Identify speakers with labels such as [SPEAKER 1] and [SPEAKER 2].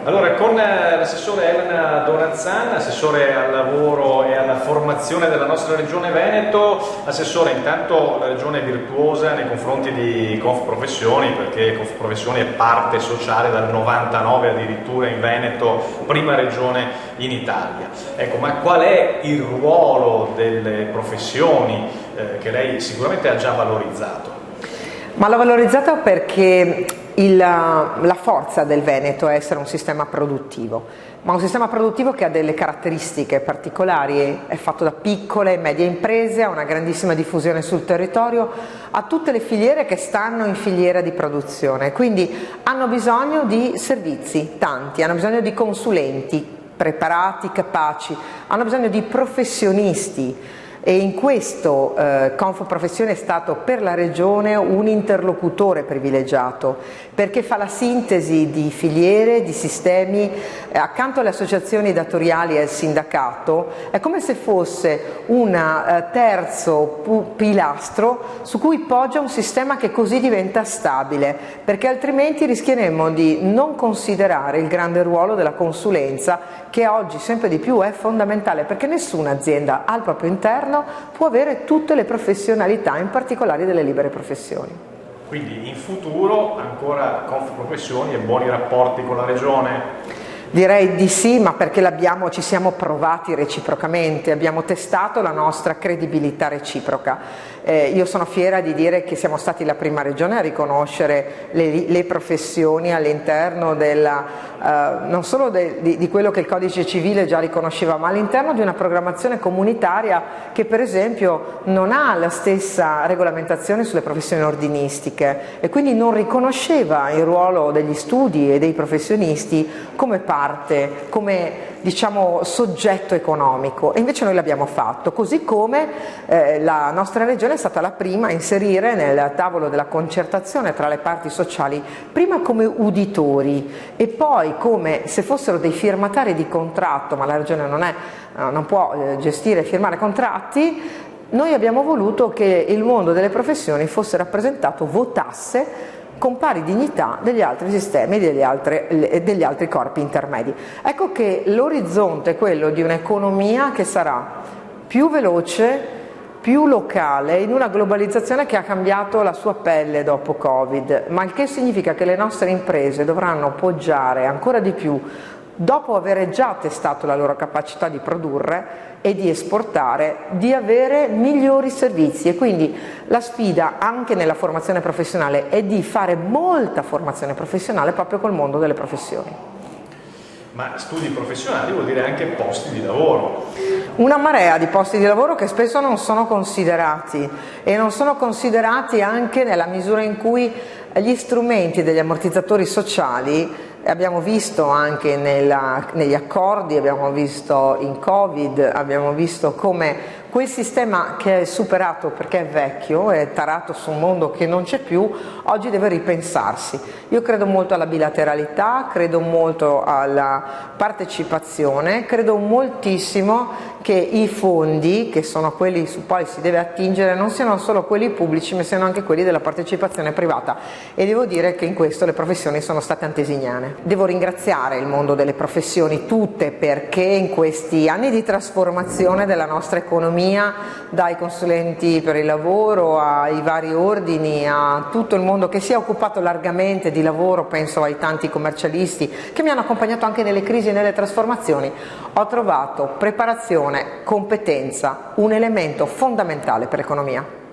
[SPEAKER 1] Allora, con l'assessore Elena Donanzan, assessore al lavoro e alla formazione della nostra regione Veneto. Assessore, intanto la regione è virtuosa nei confronti di Confprofessioni, perché Confprofessioni è parte sociale dal 99 addirittura in Veneto, prima regione in Italia. Ecco, ma qual è il ruolo delle professioni che lei sicuramente ha già valorizzato?
[SPEAKER 2] Ma l'ho valorizzato perché la forza del Veneto è essere un sistema produttivo, ma un sistema produttivo che ha delle caratteristiche particolari, è fatto da piccole e medie imprese, ha una grandissima diffusione sul territorio, ha tutte le filiere che stanno in filiera di produzione, quindi hanno bisogno di servizi, tanti, hanno bisogno di consulenti preparati, capaci, hanno bisogno di professionisti. E in questo Confprofessioni è stato per la Regione un interlocutore privilegiato, perché fa la sintesi di filiere, di sistemi, accanto alle associazioni datoriali e al sindacato, è come se fosse un terzo pilastro su cui poggia un sistema che così diventa stabile, perché altrimenti rischieremmo di non considerare il grande ruolo della consulenza, che oggi sempre di più è fondamentale, perché nessuna azienda al proprio interno può avere tutte le professionalità, in particolare delle libere professioni.
[SPEAKER 1] Quindi in futuro ancora Confprofessioni e buoni rapporti con la Regione?
[SPEAKER 2] Direi di sì, ma perché ci siamo provati reciprocamente, abbiamo testato la nostra credibilità reciproca. Io sono fiera di dire che siamo stati la prima regione a riconoscere le professioni all'interno non solo di quello che il codice civile già riconosceva, ma all'interno di una programmazione comunitaria che per esempio non ha la stessa regolamentazione sulle professioni ordinistiche e quindi non riconosceva il ruolo degli studi e dei professionisti come parte, come diciamo soggetto economico, e invece noi l'abbiamo fatto, così come la nostra regione è stata la prima a inserire nel tavolo della concertazione tra le parti sociali, prima come uditori e poi come se fossero dei firmatari di contratto, ma la regione non può gestire e firmare contratti. Noi abbiamo voluto che il mondo delle professioni fosse rappresentato, votasse con pari dignità degli altri sistemi e degli altri corpi intermedi. Ecco che l'orizzonte è quello di un'economia che sarà più veloce, più locale, in una globalizzazione che ha cambiato la sua pelle dopo Covid, ma il che significa che le nostre imprese dovranno poggiare ancora di più, dopo aver già testato la loro capacità di produrre e di esportare, di avere migliori servizi, e quindi la sfida anche nella formazione professionale è di fare molta formazione professionale proprio col mondo delle professioni.
[SPEAKER 1] Ma studi professionali vuol dire anche posti di lavoro.
[SPEAKER 2] Una marea di posti di lavoro che spesso non sono considerati, e non sono considerati anche nella misura in cui gli strumenti degli ammortizzatori sociali, abbiamo visto anche negli accordi, abbiamo visto in Covid, abbiamo visto come quel sistema che è superato perché è vecchio, è tarato su un mondo che non c'è più, oggi deve ripensarsi. Io credo molto alla bilateralità, credo molto alla partecipazione, credo moltissimo che i fondi, che sono quelli su cui si deve attingere, non siano solo quelli pubblici, ma siano anche quelli della partecipazione privata, e devo dire che in questo le professioni sono state antesignane. Devo ringraziare il mondo delle professioni tutte, perché in questi anni di trasformazione della nostra economia, dai consulenti per il lavoro ai vari ordini, a tutto il mondo che si è occupato largamente di lavoro, penso ai tanti commercialisti che mi hanno accompagnato anche nelle crisi e nelle trasformazioni, ho trovato preparazione, competenza, un elemento fondamentale per l'economia.